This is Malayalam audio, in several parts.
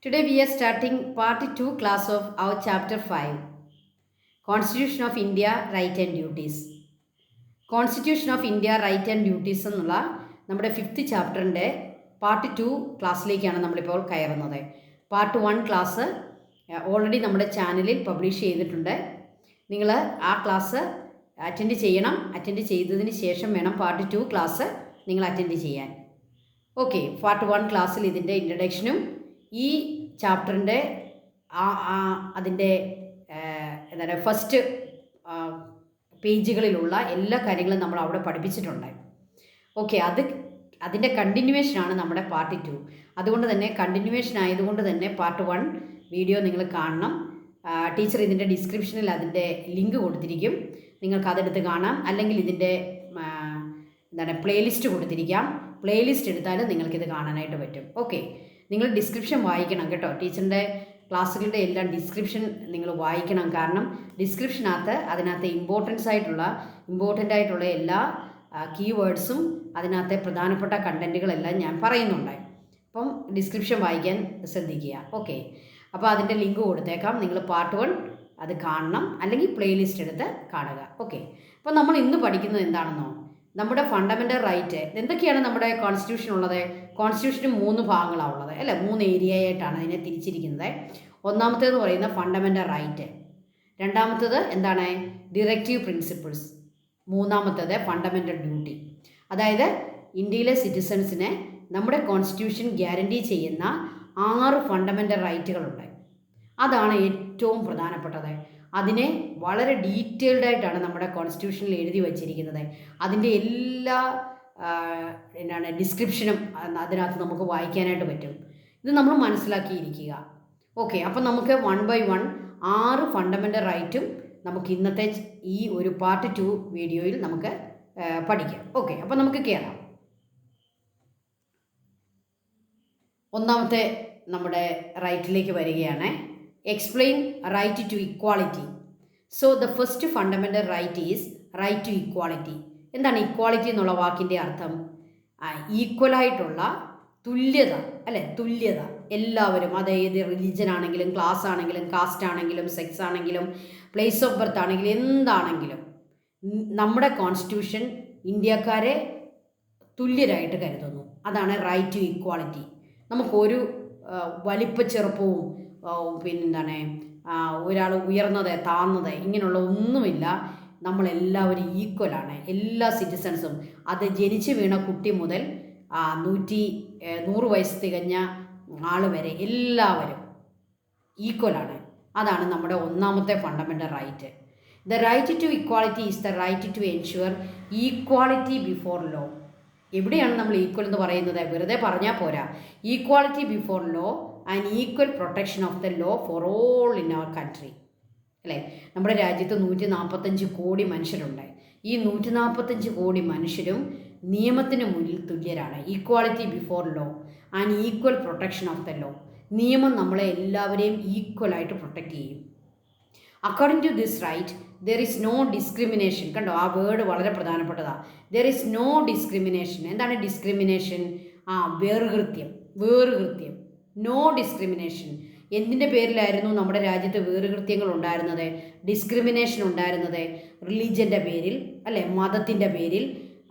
Today we are starting part 2 class of our chapter 5 Constitution of India Right and Duties. Constitution of India Right and Duties എന്നുള്ള നമ്മുടെ 5th ചാപ്റ്ററിൻ്റെ പാർട്ട് 2 ക്ലാസ്സിലേക്കാണ് നമ്മളിപ്പോൾ കയറുന്നത്. പാർട്ട് 1 ക്ലാസ് ഓൾറെഡി നമ്മുടെ ചാനലിൽ പബ്ലിഷ് ചെയ്തിട്ടുണ്ട്. നിങ്ങൾ ആ ക്ലാസ് അറ്റൻഡ് ചെയ്യണം. അറ്റൻഡ് ചെയ്തതിന് ശേഷം വേണം പാർട്ട് 2 ക്ലാസ് നിങ്ങൾ അറ്റൻഡ് ചെയ്യാൻ. ഓക്കെ, പാർട്ട് 1 ക്ലാസ്സിൽ ഇതിൻ്റെ ഇൻട്രഡക്ഷനും ഈ ചാപ്റ്ററിൻ്റെ അതിൻ്റെ എന്താണ് ഫസ്റ്റ് പേജുകളിലുള്ള എല്ലാ കാര്യങ്ങളും നമ്മൾ അവിടെ പഠിപ്പിച്ചിട്ടുണ്ട്. ഓക്കെ, അതിൻ്റെ കണ്ടിന്യൂവേഷനാണ് നമ്മുടെ പാർട്ട് 2. അതുകൊണ്ട് തന്നെ കണ്ടിന്യൂവേഷൻ ആയതുകൊണ്ട് തന്നെ പാർട്ട് 1 വീഡിയോ നിങ്ങൾ കാണണം. ടീച്ചർ ഇതിൻ്റെ ഡിസ്ക്രിപ്ഷനിൽ അതിൻ്റെ ലിങ്ക് കൊടുത്തിരിക്കും. നിങ്ങൾക്ക് അതെടുത്ത് കാണാം. അല്ലെങ്കിൽ ഇതിൻ്റെ പ്ലേലിസ്റ്റ് കൊടുത്തിരിക്കാം. പ്ലേലിസ്റ്റ് എടുത്താലും നിങ്ങൾക്കിത് കാണാനായിട്ട് പറ്റും. ഓക്കെ, നിങ്ങൾ ഡിസ്ക്രിപ്ഷൻ വായിക്കണം കേട്ടോ. ടീച്ചറിൻ്റെ ക്ലാസ്സുകളുടെ എല്ലാം ഡിസ്ക്രിപ്ഷൻ നിങ്ങൾ വായിക്കണം. കാരണം അതിനകത്ത് ഇമ്പോർട്ടൻ്റ് ആയിട്ടുള്ള എല്ലാ കീവേഡ്സും അതിനകത്തെ പ്രധാനപ്പെട്ട കണ്ടൻറ്റുകളെല്ലാം ഞാൻ പറയുന്നുണ്ട്. അപ്പം ഡിസ്ക്രിപ്ഷൻ വായിക്കാൻ ശ്രദ്ധിക്കുക. ഓക്കെ, അപ്പോൾ അതിൻ്റെ ലിങ്ക് കൊടുത്തേക്കാം. നിങ്ങൾ പാർട്ട് 1 അത് കാണണം, അല്ലെങ്കിൽ പ്ലേലിസ്റ്റ് എടുത്ത് കാണുക. ഓക്കെ, അപ്പോൾ നമ്മൾ ഇന്ന് പഠിക്കുന്നത് എന്താണെന്നോ, നമ്മുടെ ഫണ്ടമെൻ്റൽ റൈറ്റ് എന്തൊക്കെയാണ് നമ്മുടെ കോൺസ്റ്റിറ്റ്യൂഷൻ ഉള്ളത്. കോൺസ്റ്റിറ്റ്യൂഷന് 3 ഭാഗങ്ങളാണ് ഉള്ളത് അല്ലേ, 3 ഏരിയയായിട്ടാണ് അതിനെ തിരിച്ചിരിക്കുന്നത്. ഒന്നാമത്തേത് പറയുന്ന ഫണ്ടമെൻ്റൽ റൈറ്റ്, രണ്ടാമത്തേത് എന്താണ് ഡിറക്റ്റീവ് പ്രിൻസിപ്പിൾസ്, മൂന്നാമത്തേത് ഫണ്ടമെൻ്റൽ ഡ്യൂട്ടി. അതായത് ഇന്ത്യയിലെ സിറ്റിസൺസിന് നമ്മുടെ കോൺസ്റ്റിറ്റ്യൂഷൻ ഗ്യാരണ്ടി ചെയ്യുന്ന 6 ഫണ്ടമെൻ്റൽ റൈറ്റുകളുണ്ട്. അതാണ് ഏറ്റവും പ്രധാനപ്പെട്ടത്. അതിനെ വളരെ ഡീറ്റെയിൽഡായിട്ടാണ് നമ്മുടെ കോൺസ്റ്റിറ്റ്യൂഷനിൽ എഴുതി വച്ചിരിക്കുന്നത്. അതിൻ്റെ എല്ലാ ഡിസ്ക്രിപ്ഷനും അതിനകത്ത് നമുക്ക് വായിക്കാനായിട്ട് പറ്റും. ഇത് നമ്മൾ മനസ്സിലാക്കിയിരിക്കുക. ഓക്കെ, അപ്പം നമുക്ക് 1 by 1 6 ഫണ്ടമെൻ്റൽ റൈറ്റും നമുക്ക് ഇന്നത്തെ ഈ ഒരു പാർട്ട് 2 വീഡിയോയിൽ നമുക്ക് പഠിക്കാം. ഓക്കെ, അപ്പം നമുക്ക് കയറാം. ഒന്നാമത്തെ നമ്മുടെ റൈറ്റിലേക്ക് വരികയാണ്. Explain right to equality. So the first fundamental right is right to equality. എന്താണ് ഇക്വാളിറ്റി എന്നുള്ള വാക്കിൻ്റെ അർത്ഥം? ഈക്വലായിട്ടുള്ള തുല്യത അല്ലേ, തുല്യത. എല്ലാവരും, അതായത് റിലീജൻ ആണെങ്കിലും ക്ലാസ് ആണെങ്കിലും കാസ്റ്റ് ആണെങ്കിലും സെക്സ് ആണെങ്കിലും പ്ലേസ് ഓഫ് ബർത്ത് ആണെങ്കിലും എന്താണെങ്കിലും നമ്മുടെ കോൺസ്റ്റിറ്റ്യൂഷൻ ഇന്ത്യക്കാരെ തുല്യരായിട്ട് കരുതുന്നു. അതാണ് റൈറ്റ് ടു ഇക്വാളിറ്റി. നമുക്കൊരു വലിപ്പച്ചെറുപ്പവും ഒരാൾ ഉയർന്നത് താഴ്ന്നത് ഇങ്ങനെയുള്ള ഒന്നുമില്ല. നമ്മളെല്ലാവരും ഈക്വലാണ്. എല്ലാ സിറ്റിസൺസും, അത് ജനിച്ച് വീണ കുട്ടി മുതൽ 100 വയസ്സ് തികഞ്ഞ ആൾ വരെ എല്ലാവരും ഈക്വലാണ്. അതാണ് നമ്മുടെ ഒന്നാമത്തെ fundamental right. The right to equality is the right to ensure equality before law. എവിടെയാണ് നമ്മൾ ഈക്വൽ എന്ന് പറയുന്നത്? വെറുതെ പറഞ്ഞാൽ പോരാ. Equality before law and equal protection of the law for all in our country അല്ലേ. നമ്മുടെ രാജ്യത്ത് 145 കോടി മനുഷ്യരുണ്ട്. ഈ 145 കോടി മനുഷ്യരും നിയമത്തിന് മുന്നിൽ തുല്യരാണ്. Equality before law and equal protection of the law. നിയമം നമ്മളെ എല്ലാവരെയും ഈക്വലായിട്ട് പ്രൊട്ടക്റ്റ് ചെയ്യും. According to this right there is no discrimination. കണ്ടോ, ആ വേർഡ് വളരെ പ്രധാനപ്പെട്ടതാണ്. There is no discrimination. എന്താണ് ഡിസ്ക്രിമിനേഷൻ? വേറുകൃത്യം. No discrimination. എന്തിൻ്റെ പേരിലായിരുന്നു നമ്മുടെ രാജ്യത്ത് വേറുകൃത്യങ്ങൾ ഉണ്ടായിരുന്നത്, ഡിസ്ക്രിമിനേഷൻ ഉണ്ടായിരുന്നത്? റിലീജിയൻ്റെ പേരിൽ അല്ലേ, മതത്തിൻ്റെ പേരിൽ,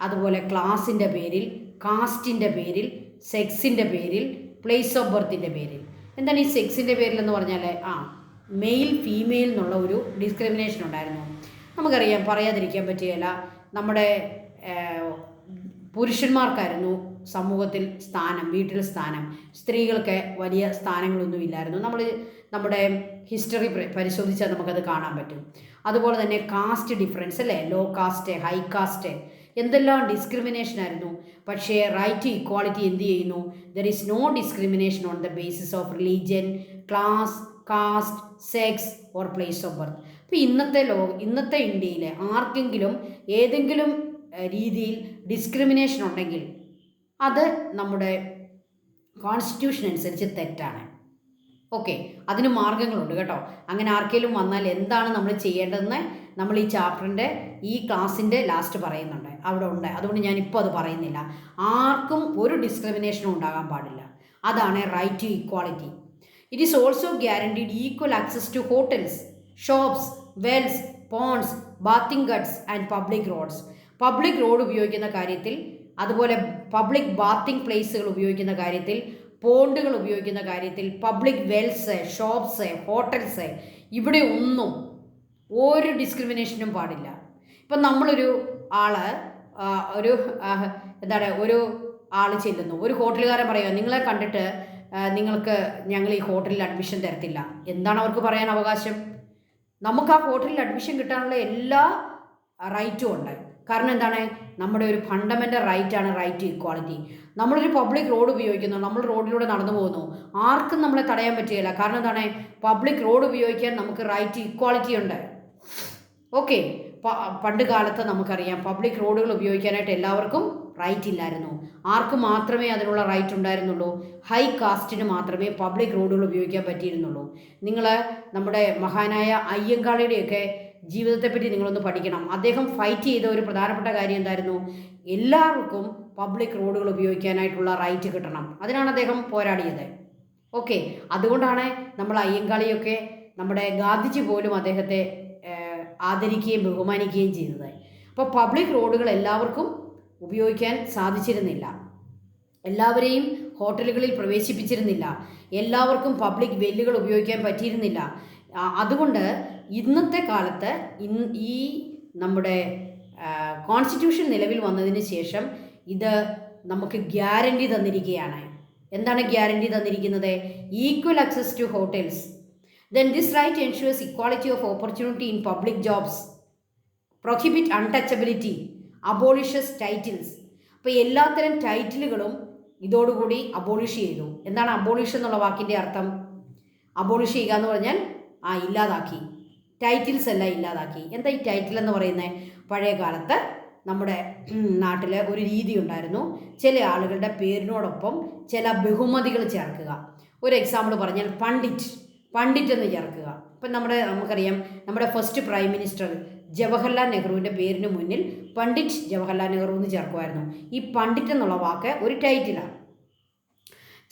അതുപോലെ ക്ലാസിൻ്റെ പേരിൽ, കാസ്റ്റിൻ്റെ പേരിൽ, സെക്സിൻ്റെ പേരിൽ, പ്ലേസ് ഓഫ് ബർത്തിൻ്റെ പേരിൽ. എന്താണ് ഈ സെക്സിൻ്റെ പേരിലെന്ന് പറഞ്ഞാൽ മെയിൽ ഫീമെയിൽ എന്നുള്ള ഒരു ഡിസ്ക്രിമിനേഷൻ ഉണ്ടായിരുന്നു. നമുക്കറിയാം, പറയാതിരിക്കാൻ പറ്റുകയില്ല. നമ്മുടെ പുരുഷന്മാർക്കായിരുന്നു സമൂഹത്തിൽ സ്ഥാനം, വീട്ടിൽ സ്ഥാനം. സ്ത്രീകൾക്ക് വലിയ സ്ഥാനങ്ങളൊന്നുമില്ലായിരുന്നു. നമ്മുടെ ഹിസ്റ്ററി പരിശോധിച്ചാൽ നമുക്കത് കാണാൻ പറ്റും. അതുപോലെ തന്നെ കാസ്റ്റ് ഡിഫറൻസ് അല്ലേ, ലോ കാസ്റ്റ്, ഹൈ കാസ്റ്റ്, എന്തെല്ലാം ഡിസ്ക്രിമിനേഷൻ ആയിരുന്നു. പക്ഷേ റൈറ്റ് ടു ഇക്വാളിറ്റി എന്ത് ചെയ്യുന്നു? There is no discrimination on the basis of religion, class, caste, sex or place of birth. അപ്പോൾ ഇന്നത്തെ ഇന്ത്യയിൽ ആർക്കെങ്കിലും ഏതെങ്കിലും രീതിയിൽ ഡിസ്ക്രിമിനേഷൻ ഉണ്ടെങ്കിൽ അത് നമ്മുടെ കോൺസ്റ്റിറ്റ്യൂഷൻ അനുസരിച്ച് തെറ്റാണ്. ഓക്കെ, അതിന് മാർഗങ്ങളുണ്ട് കേട്ടോ. അങ്ങനെ ആർക്കെങ്കിലും വന്നാൽ എന്താണ് നമ്മൾ ചെയ്യേണ്ടതെന്ന് നമ്മൾ ഈ ചാപ്റ്ററിൻ്റെ ഈ ക്ലാസ്സിൻ്റെ ലാസ്റ്റ് പറയുന്നുണ്ട്, അവിടെ ഉണ്ട്. അതുകൊണ്ട് ഞാനിപ്പോൾ അത് പറയുന്നില്ല. ആർക്കും ഒരു ഡിസ്ക്രിമിനേഷനും ഉണ്ടാകാൻ പാടില്ല. അതാണ് right to equality. It is also guaranteed equal access to hotels, shops, wells, ponds, bathing guts and public roads. Public road ഉപയോഗിക്കുന്ന കാര്യത്തിൽ, അതുപോലെ പബ്ലിക് ബാത്തിങ് പ്ലേസുകൾ ഉപയോഗിക്കുന്ന കാര്യത്തിൽ, പോണ്ടുകൾ ഉപയോഗിക്കുന്ന കാര്യത്തിൽ, പബ്ലിക് വെൽസ്, ഷോപ്സ്, ഹോട്ടൽസ്, ഇവിടെ ഒന്നും ഒരു ഡിസ്ക്രിമിനേഷനും പാടില്ല. ഇപ്പം നമ്മളൊരു ആള് ഒരു ഒരു ആൾ ചെല്ലുന്നു, ഒരു ഹോട്ടലുകാരൻ പറയുക നിങ്ങളെ കണ്ടിട്ട് നിങ്ങൾക്ക് ഞങ്ങൾ ഈ ഹോട്ടലിൽ അഡ്മിഷൻ തരത്തില്ല. എന്താണ് അവർക്ക് പറയാൻ അവകാശം? നമുക്ക് ആ ഹോട്ടലിൽ അഡ്മിഷൻ കിട്ടാനുള്ള എല്ലാ റൈറ്റും ഉണ്ട്. കാരണം എന്താണ്? നമ്മുടെ ഒരു ഫണ്ടമെൻ്റൽ റൈറ്റാണ് റൈറ്റ് ടു ഇക്വാളിറ്റി. നമ്മളൊരു പബ്ലിക് റോഡ് ഉപയോഗിക്കുന്നു, നമ്മൾ റോഡിലൂടെ നടന്നു പോകുന്നു, ആർക്കും നമ്മളെ തടയാൻ പറ്റുകയില്ല. കാരണം എന്താണ്? പബ്ലിക് റോഡ് ഉപയോഗിക്കാൻ നമുക്ക് റൈറ്റ് ടു ഇക്വാളിറ്റി ഉണ്ട്. ഓക്കെ, പണ്ട് കാലത്ത് നമുക്കറിയാം പബ്ലിക് റോഡുകൾ ഉപയോഗിക്കാനായിട്ട് എല്ലാവർക്കും റൈറ്റ് ഇല്ലായിരുന്നു. ആർക്ക് മാത്രമേ അതിനുള്ള റൈറ്റ് ഉണ്ടായിരുന്നുള്ളൂ? ഹൈ കാസ്റ്റിന് മാത്രമേ പബ്ലിക് റോഡുകൾ ഉപയോഗിക്കാൻ പറ്റിയിരുന്നുള്ളൂ. നിങ്ങൾ നമ്മുടെ മഹാനായ അയ്യങ്കാളിയുടെയൊക്കെ ജീവിതത്തെപ്പറ്റി നിങ്ങളൊന്ന് പഠിക്കണം. അദ്ദേഹം ഫൈറ്റ് ചെയ്ത ഒരു പ്രധാനപ്പെട്ട കാര്യം എന്തായിരുന്നു? എല്ലാവർക്കും പബ്ലിക് റോഡുകൾ ഉപയോഗിക്കാനായിട്ടുള്ള റൈറ്റ് കിട്ടണം. അതിനാണ് അദ്ദേഹം പോരാടിയത്. ഓക്കെ, അതുകൊണ്ടാണ് നമ്മൾ അയ്യങ്കാളിയൊക്കെ, നമ്മുടെ ഗാന്ധിജി പോലും അദ്ദേഹത്തെ ആദരിക്കുകയും ബഹുമാനിക്കുകയും ചെയ്തത്. അപ്പോൾ പബ്ലിക് റോഡുകൾ എല്ലാവർക്കും ഉപയോഗിക്കാൻ സാധിച്ചിരുന്നില്ല, എല്ലാവരെയും ഹോട്ടലുകളിൽ പ്രവേശിപ്പിച്ചിരുന്നില്ല, എല്ലാവർക്കും പബ്ലിക് വെല്ലുകൾ ഉപയോഗിക്കാൻ പറ്റിയിരുന്നില്ല. അതുകൊണ്ട് ഇന്നത്തെ കാലത്ത് ഈ നമ്മുടെ കോൺസ്റ്റിറ്റ്യൂഷൻ നിലവിൽ വന്നതിന് ശേഷം ഇത് നമുക്ക് ഗ്യാരണ്ടി തന്നിരിക്കുകയാണ്. എന്താണ് ഗ്യാരണ്ടി തന്നിരിക്കുന്നത്? Equal access to hotels. Then this right ensures equality of opportunity in public jobs, prohibit untouchability, abolishes titles. അപ്പോൾ എല്ലാത്തരം ടൈറ്റിലുകളും ഇതോടുകൂടി അബോളിഷ് ചെയ്തു. എന്താണ് അബോളിഷ് എന്നുള്ള വാക്കിൻ്റെ അർത്ഥം? അബോളിഷ് ചെയ്യുക എന്ന് പറഞ്ഞാൽ ഇല്ലാതാക്കി, ടൈറ്റിൽസ് എല്ലാം ഇല്ലാതാക്കി. എന്താ ഈ ടൈറ്റിൽ എന്ന് പറയുന്നത്? പഴയ കാലത്ത് നമ്മുടെ നാട്ടിൽ ഒരു രീതി ഉണ്ടായിരുന്നു, ചില ആളുകളുടെ പേരിനോടൊപ്പം ചില ബഹുമതികൾ ചേർക്കുക. ഒരു എക്സാമ്പിൾ പറഞ്ഞാൽ പണ്ഡിറ്റ് എന്ന് ചേർക്കുക. ഇപ്പം നമുക്കറിയാം നമ്മുടെ ഫസ്റ്റ് പ്രൈം മിനിസ്റ്റർ ജവഹർലാൽ നെഹ്റുവിൻ്റെ പേരിന് മുന്നിൽ പണ്ഡിറ്റ് ജവഹർലാൽ നെഹ്റു എന്ന് ചേർക്കുമായിരുന്നു. ഈ പണ്ഡിറ്റ് എന്നുള്ള വാക്ക് ഒരു ടൈറ്റിലാണ്.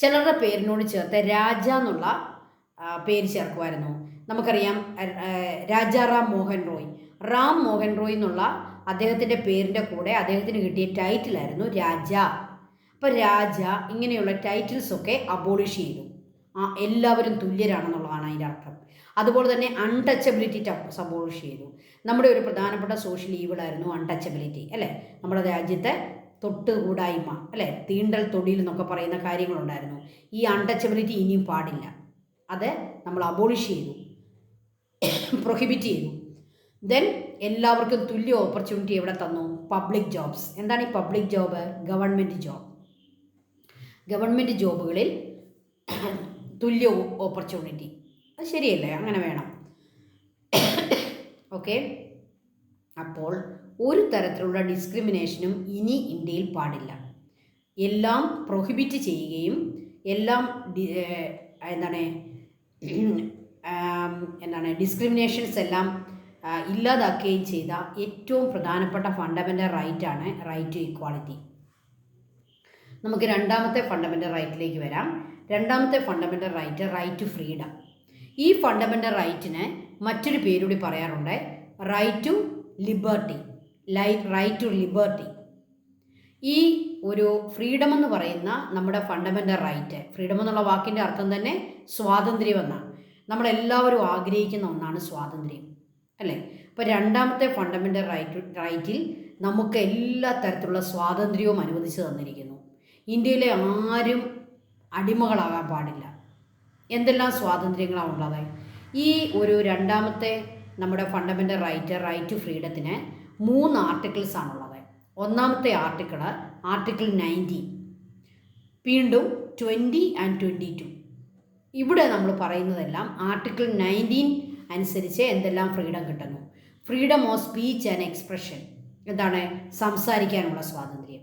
ചിലരുടെ പേരിനോട് ചേർത്ത് രാജ എന്നുള്ള പേര് ചേർക്കുമായിരുന്നു. നമുക്കറിയാം രാജാറാം മോഹൻ റോയ് എന്നുള്ള അദ്ദേഹത്തിൻ്റെ പേരിൻ്റെ കൂടെ അദ്ദേഹത്തിന് കിട്ടിയ ടൈറ്റിലായിരുന്നു രാജ. അപ്പോൾ രാജ ഇങ്ങനെയുള്ള ടൈറ്റിൽസൊക്കെ അബോളിഷ് ചെയ്തു. എല്ലാവരും തുല്യരാണെന്നുള്ളതാണ് അതിൻ്റെ അർത്ഥം. അതുപോലെ തന്നെ അൺടച്ചബിലിറ്റി അബോളിഷ് ചെയ്തു. നമ്മുടെ ഒരു പ്രധാനപ്പെട്ട സോഷ്യൽ ഈവിളായിരുന്നു അൺടച്ചബിലിറ്റി, അല്ലേ? നമ്മുടെ രാജ്യത്തെ തൊട്ടുകൂടായ്മ, അല്ലേ? തീണ്ടൽ തൊടിയിൽ എന്നൊക്കെ പറയുന്ന കാര്യങ്ങളുണ്ടായിരുന്നു. ഈ അൺടച്ചബിലിറ്റി ഇനിയും പാടില്ല. അത് നമ്മൾ അബോളിഷ് ചെയ്തു, പ്രൊഹിബിറ്റ് ചെയ്തു. ദെൻ എല്ലാവർക്കും തുല്യ ഓപ്പർച്യൂണിറ്റി എവിടെ തന്നു? Public jobs. എന്താണ് ഈ പബ്ലിക് ജോബ്? ഗവൺമെൻറ് ജോബുകളിൽ തുല്യ ഓപ്പർച്യൂണിറ്റി. അത് ശരിയല്ലേ? അങ്ങനെ വേണം. ഓക്കെ, അപ്പോൾ ഒരു തരത്തിലുള്ള ഡിസ്ക്രിമിനേഷനും ഇനി ഇന്ത്യയിൽ പാടില്ല. എല്ലാം പ്രൊഹിബിറ്റ് ചെയ്യുകയും എല്ലാം ഡിസ്ക്രിമിനേഷൻസ് എല്ലാം ഇല്ലാതാക്കുകയും ചെയ്ത ഏറ്റവും പ്രധാനപ്പെട്ട ഫണ്ടമെൻ്റൽ റൈറ്റാണ് റൈറ്റ് ടു ഇക്വാളിറ്റി. നമുക്ക് രണ്ടാമത്തെ ഫണ്ടമെൻ്റൽ റൈറ്റിലേക്ക് വരാം. രണ്ടാമത്തെ ഫണ്ടമെൻ്റൽ റൈറ്റ് ടു ഫ്രീഡം. ഈ ഫണ്ടമെൻ്റൽ റൈറ്റിന് മറ്റൊരു പേരുകൂടി പറയാറുണ്ട്, റൈറ്റ് ടു ലിബർട്ടി. ഈ ഒരു ഫ്രീഡം എന്ന് പറയുന്ന നമ്മുടെ ഫണ്ടമെൻ്റൽ റൈറ്റ്, ഫ്രീഡം എന്നുള്ള വാക്കിൻ്റെ അർത്ഥം തന്നെ സ്വാതന്ത്ര്യം എന്നാണ്. നമ്മളെല്ലാവരും ആഗ്രഹിക്കുന്ന ഒന്നാണ് സ്വാതന്ത്ര്യം, അല്ലേ? അപ്പോൾ രണ്ടാമത്തെ ഫണ്ടമെൻ്റൽ റൈറ്റിൽ നമുക്ക് എല്ലാ തരത്തിലുള്ള സ്വാതന്ത്ര്യവും അനുവദിച്ചു തന്നിരിക്കുന്നു. ഇന്ത്യയിലെ ആരും അടിമകളാകാൻ പാടില്ല. എന്തെല്ലാം സ്വാതന്ത്ര്യങ്ങളാണ് ഉള്ളത്? ഈ ഒരു രണ്ടാമത്തെ നമ്മുടെ ഫണ്ടമെൻ്റൽ റൈറ്റ് ടു ഫ്രീഡത്തിന് 3 ആർട്ടിക്കിൾസ് ആണുള്ളത്. ഒന്നാമത്തെ ആർട്ടിക്കിൾ 19, വീണ്ടും 20 and 22. ഇവിടെ നമ്മൾ പറയുന്നതെല്ലാം ആർട്ടിക്കിൾ 19 അനുസരിച്ച് എന്തെല്ലാം ഫ്രീഡം കിട്ടുന്നു? Freedom of speech and expression. എന്താണ്? സംസാരിക്കാനുള്ള സ്വാതന്ത്ര്യം.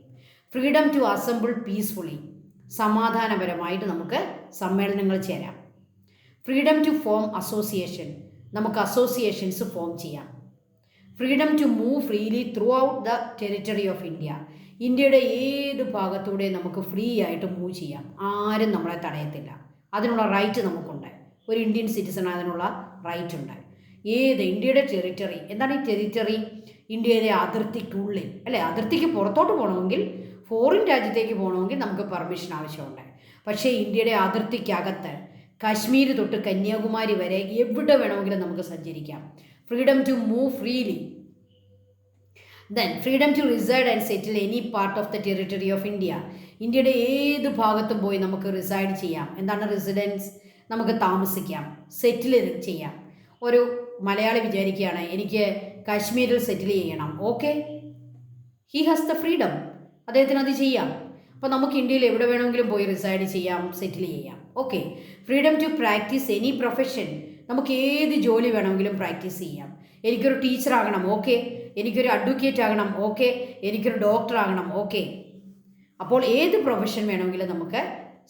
Freedom to assemble peacefully. സമാധാനപരമായിട്ട് നമുക്ക് സമ്മേളനങ്ങൾ ചേരാം. Freedom to form association. നമുക്ക് അസോസിയേഷൻസ് ഫോം ചെയ്യാം. Freedom to move freely throughout the territory of India. ഇന്ത്യയുടെ ഏത് ഭാഗത്തൂടെ നമുക്ക് ഫ്രീ ആയിട്ട് മൂവ് ചെയ്യാം, ആരും നമ്മളെ തടയത്തില്ല. അതിനുള്ള റൈറ്റ് നമുക്കുണ്ട്. ഒരു ഇന്ത്യൻ സിറ്റിസൺ അതിനുള്ള റൈറ്റ് ഉണ്ട്. ഇന്ത്യയുടെ ടെറിറ്ററി, എന്താണ് ഈ ടെറിറ്ററി? ഇന്ത്യയിലെ അതിർത്തിക്കുള്ളിൽ, അല്ലേ? അതിർത്തിക്ക് പുറത്തോട്ട് പോകണമെങ്കിൽ, ഫോറിൻ രാജ്യത്തേക്ക് പോകണമെങ്കിൽ നമുക്ക് പെർമിഷൻ ആവശ്യമുണ്ട്. പക്ഷേ ഇന്ത്യയുടെ അതിർത്തിക്കകത്ത് കാശ്മീർ തൊട്ട് കന്യാകുമാരി വരെ എവിടെ വേണമെങ്കിലും നമുക്ക് സഞ്ചരിക്കാം. Freedom to move freely. Then freedom to reside and settle any part of the territory of India. ഇന്ത്യയുടെ ഏത് ഭാഗത്തും പോയി നമുക്ക് റിസൈഡ് ചെയ്യാം. എന്താണ് റെസിഡൻസ്? നമുക്ക് താമസിക്കാം, സെറ്റിൽ ചെയ്യാം. ഒരു മലയാളി വിചാരിക്കുകയാണ് എനിക്ക് കാശ്മീരിൽ സെറ്റിൽ ചെയ്യണം. Okay, he has the freedom, അദ്ദേഹത്തിന് അത് ചെയ്യാം. അപ്പോൾ നമുക്ക് ഇന്ത്യയിൽ എവിടെ വേണമെങ്കിലും പോയി റിസൈഡ് ചെയ്യാം, സെറ്റിൽ ചെയ്യാം. Okay. Freedom to practise any profession. നമുക്ക് ഏത് ജോലി വേണമെങ്കിലും പ്രാക്ടീസ് ചെയ്യാം. എനിക്കൊരു ടീച്ചറാകണം, ഓക്കെ. എനിക്കൊരു അഡ്വക്കേറ്റ് ആകണം, ഓക്കെ. എനിക്കൊരു ഡോക്ടർ ആകണം, ഓക്കെ. അപ്പോൾ ഏത് പ്രൊഫഷൻ വേണമെങ്കിലും നമുക്ക്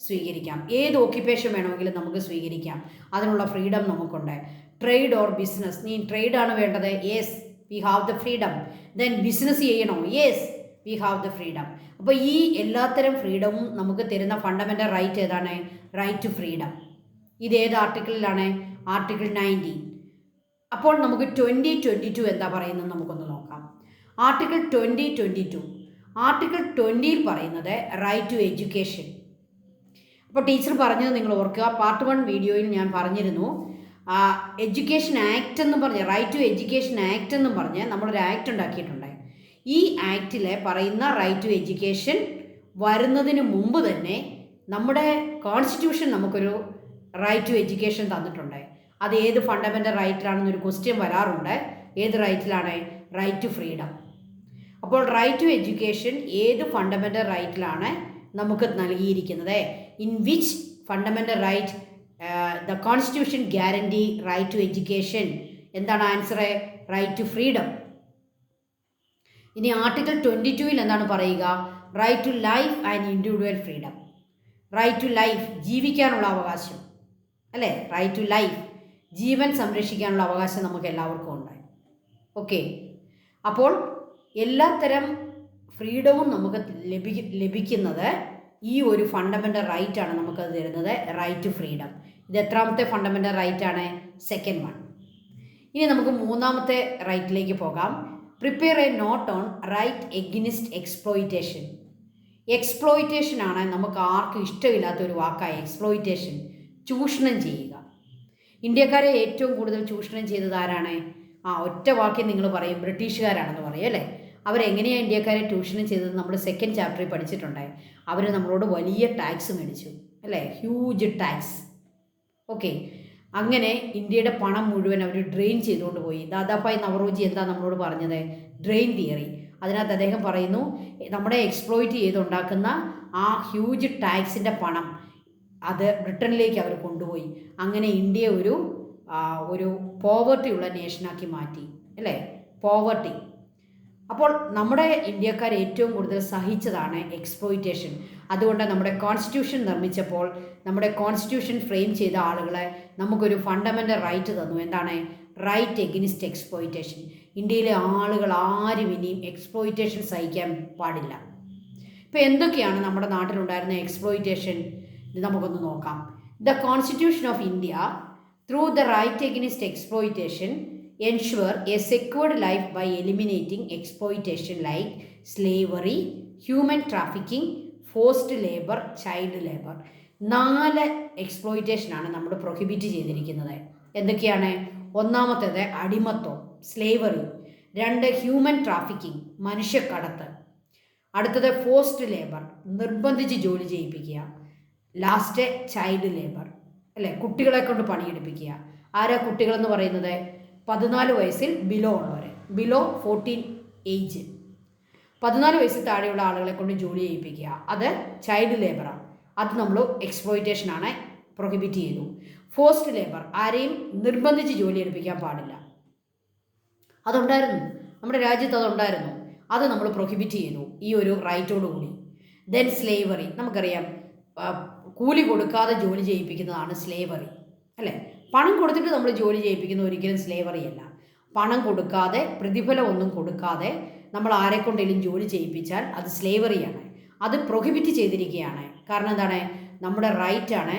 സ്വീകരിക്കാം, ഏത് ഓക്യുപ്പേഷൻ വേണമെങ്കിലും നമുക്ക് സ്വീകരിക്കാം. അതിനുള്ള ഫ്രീഡം നമുക്കുണ്ട്. Trade or business. നീ ട്രേഡാണ് വേണ്ടത്, yes, we have the freedom. Then business ചെയ്യണോ, yes, we have the freedom. അപ്പോൾ ഈ എല്ലാത്തരം ഫ്രീഡവും നമുക്ക് തരുന്ന ഫണ്ടമെൻ്റൽ റൈറ്റ് ഏതാണ്? Right to freedom. ഇത് ഏത് ആർട്ടിക്കിളിലാണ്? ആർട്ടിക്കിൾ 19. അപ്പോൾ നമുക്ക് 2022 എന്താ പറയുന്നത് നമുക്കൊന്ന് നോക്കാം. ആർട്ടിക്കിൾ 2022. ആർട്ടിക്കിൾ 20ൽ പറയുന്നത് റൈറ്റ് ടു എഡ്യൂക്കേഷൻ. അപ്പോൾ ടീച്ചർ പറഞ്ഞത് നിങ്ങൾ ഓർക്കുക, പാർട്ട് 1 വീഡിയോയിൽ ഞാൻ പറഞ്ഞിരുന്നു. എഡ്യൂക്കേഷൻ ആക്ട് എന്നും പറഞ്ഞ്, റൈറ്റ് ടു എഡ്യൂക്കേഷൻ ആക്ട് എന്നും പറഞ്ഞ് നമ്മളൊരു ആക്ട് ഉണ്ടാക്കിയിട്ടുണ്ട്. ഈ ആക്റ്റിൽ പറയുന്ന റൈറ്റ് ടു എഡ്യൂക്കേഷൻ വരുന്നതിന് മുമ്പ് തന്നെ നമ്മുടെ കോൺസ്റ്റിറ്റ്യൂഷൻ നമുക്കൊരു റൈറ്റ് ടു എഡ്യൂക്കേഷൻ തന്നിട്ടുണ്ട്. അത് ഏത് ഫണ്ടമെൻ്റൽ റൈറ്റിലാണെന്നൊരു ക്വസ്റ്റ്യൻ വരാറുണ്ട്. ഏത് റൈറ്റിലാണ്? Right to freedom. അപ്പോൾ റൈറ്റ് ടു എഡ്യൂക്കേഷൻ ഏത് ഫണ്ടമെൻ്റൽ റൈറ്റിലാണ് നമുക്ക് നൽകിയിരിക്കുന്നത്? In which fundamental right the constitution guarantee right to education? എന്താണ് ആൻസർ? Right to freedom. ഇനി ആർട്ടിക്കിൾ 22ൽ എന്താണ് പറയുക? Right to life and individual freedom. Right to life, ജീവിക്കാനുള്ള അവകാശം, അല്ലേ? റൈറ്റ് ടു ലൈഫ്, ജീവൻ സംരക്ഷിക്കാനുള്ള അവകാശം നമുക്ക് എല്ലാവർക്കും ഉണ്ട്. ഓക്കെ. അപ്പോൾ എല്ലാത്തരം ഫ്രീഡവും നമുക്ക് ലഭിക്കുന്നത് ഈ ഒരു ഫണ്ടമെൻ്റൽ റൈറ്റാണ് നമുക്കത് തരുന്നത്, റൈറ്റ് ടു ഫ്രീഡം. ഇത് എത്രാമത്തെ ഫണ്ടമെൻ്റൽ റൈറ്റാണ്? Second one. ഇനി നമുക്ക് മൂന്നാമത്തെ റൈറ്റിലേക്ക് പോകാം. Prepare a note on right against exploitation. Exploitation ആണ് നമുക്ക് ആർക്കും ഇഷ്ടമില്ലാത്തൊരു വാക്കായ എക്സ്പ്ലോയിറ്റേഷൻ, ചൂഷണം ചെയ്യുക. ഇന്ത്യക്കാരെ ഏറ്റവും കൂടുതൽ ചൂഷണം ചെയ്തത് ആരാണ്? ഒറ്റ വാക്യം നിങ്ങൾ പറയും, ബ്രിട്ടീഷുകാരാണെന്ന് പറയും, അല്ലേ? അവരെങ്ങനെയാണ് ഇന്ത്യക്കാരെ ചൂഷണം ചെയ്തത്? നമ്മൾ സെക്കൻഡ് ചാപ്റ്ററിൽ പഠിച്ചിട്ടുണ്ടായി. അവർ നമ്മളോട് വലിയ ടാക്സ് മേടിച്ചു, അല്ലേ? Huge tax. ഓക്കെ. അങ്ങനെ ഇന്ത്യയുടെ പണം മുഴുവൻ അവർ ഡ്രെയിൻ ചെയ്തുകൊണ്ട് പോയി. ദാദാഭായ് നവറോജി എന്താ നമ്മളോട് പറഞ്ഞത്? Drain theory. അതിനകത്ത് അദ്ദേഹം പറയുന്നു, നമ്മളെ എക്സ്പ്ലോയിറ്റ് ചെയ്തുണ്ടാക്കുന്ന ആ ഹ്യൂജ് ടാക്സിൻ്റെ പണം അത് ബ്രിട്ടനിലേക്ക് അവർ കൊണ്ടുപോയി. അങ്ങനെ ഇന്ത്യ ഒരു പോവർട്ടി ഉള്ള നേഷനാക്കി മാറ്റി, അല്ലേ? പോവർട്ടി. അപ്പോൾ നമ്മുടെ ഇന്ത്യക്കാർ ഏറ്റവും കൂടുതൽ സഹിച്ചതാണ് എക്സ്പ്ലോയിറ്റേഷൻ. അതുകൊണ്ട് നമ്മുടെ കോൺസ്റ്റിറ്റ്യൂഷൻ നിർമ്മിച്ചപ്പോൾ നമ്മുടെ കോൺസ്റ്റിറ്റ്യൂഷൻ ഫ്രെയിം ചെയ്ത ആളുകളെ നമുക്കൊരു ഫണ്ടമെൻ്റൽ റൈറ്റ് തന്നു. എന്താണ്? Right against exploitation. ഇന്ത്യയിലെ ആളുകൾ ആരും ഇനിയും എക്സ്പ്ലോയിറ്റേഷൻ സഹിക്കാൻ പാടില്ല. ഇപ്പോൾ എന്തൊക്കെയാണ് നമ്മുടെ നാട്ടിലുണ്ടായിരുന്ന എക്സ്പ്ലോയിറ്റേഷൻ? ഇത് നമുക്കൊന്ന് നോക്കാം. The constitution of India through the right against exploitation ensure a secured life by eliminating exploitation like slavery, human trafficking, forced labor, child labor. 4 എക്സ്പ്ലോയിറ്റേഷനാണ് നമ്മൾ പ്രൊഹിബിറ്റ് ചെയ്തിരിക്കുന്നത്. എന്തൊക്കെയാണ്? ഒന്നാമത്തേത് അടിമത്വം, സ്ലേവറി. 2 ഹ്യൂമൻ ട്രാഫിക്കിംഗ്, മനുഷ്യക്കടത്ത്. അടുത്തത് ഫോഴ്സ്ഡ് ലേബർ, നിർബന്ധിച്ച് ജോലി ചെയ്യിപ്പിക്കുക. ലാസ്റ്റ് ചൈൽഡ് ലേബർ, അല്ലേ? കുട്ടികളെ കൊണ്ട് പണിയെടുപ്പിക്കുക. ആരാ കുട്ടികളെന്ന് പറയുന്നത്? 14 വയസ്സിൽ ബിലോ ഉള്ളവർ, ബിലോ 14 ഏജ്. 14 വയസ്സിൽ താഴെയുള്ള ആളുകളെ കൊണ്ട് ജോലി ചെയ്യിപ്പിക്കുക, അത് ചൈൽഡ് ലേബറാണ്. അത് നമ്മൾ എക്സ്പ്ലോയിറ്റേഷനാണ്, പ്രൊഹിബിറ്റ് ചെയ്തു. ഫോഴ്സ്ഡ് ലേബർ, ആരെയും നിർബന്ധിച്ച് ജോലി എടുപ്പിക്കാൻ പാടില്ല. അതുണ്ടായിരുന്നു, നമ്മുടെ രാജ്യത്ത് അതുണ്ടായിരുന്നു. അത് നമ്മൾ പ്രൊഹിബിറ്റ് ചെയ്തു ഈ ഒരു റൈറ്റോടുകൂടി. ദെൻ സ്ലേവറി, നമുക്കറിയാം, കൂലി കൊടുക്കാതെ ജോലി ചെയ്യിപ്പിക്കുന്നതാണ് സ്ലേവറി, അല്ലേ? പണം കൊടുത്തിട്ട് നമ്മൾ ജോലി ചെയ്യിപ്പിക്കുന്ന ഒരിക്കലും സ്ലേവറി അല്ല. പണം കൊടുക്കാതെ, പ്രതിഫലം ഒന്നും കൊടുക്കാതെ നമ്മൾ ആരെക്കൊണ്ടെങ്കിലും ജോലി ചെയ്യിപ്പിച്ചാൽ അത് സ്ലേവറിയാണ്. അത് പ്രൊഹിബിറ്റ് ചെയ്തിരിക്കുകയാണ്. കാരണം എന്താണ്? നമ്മുടെ റൈറ്റാണ്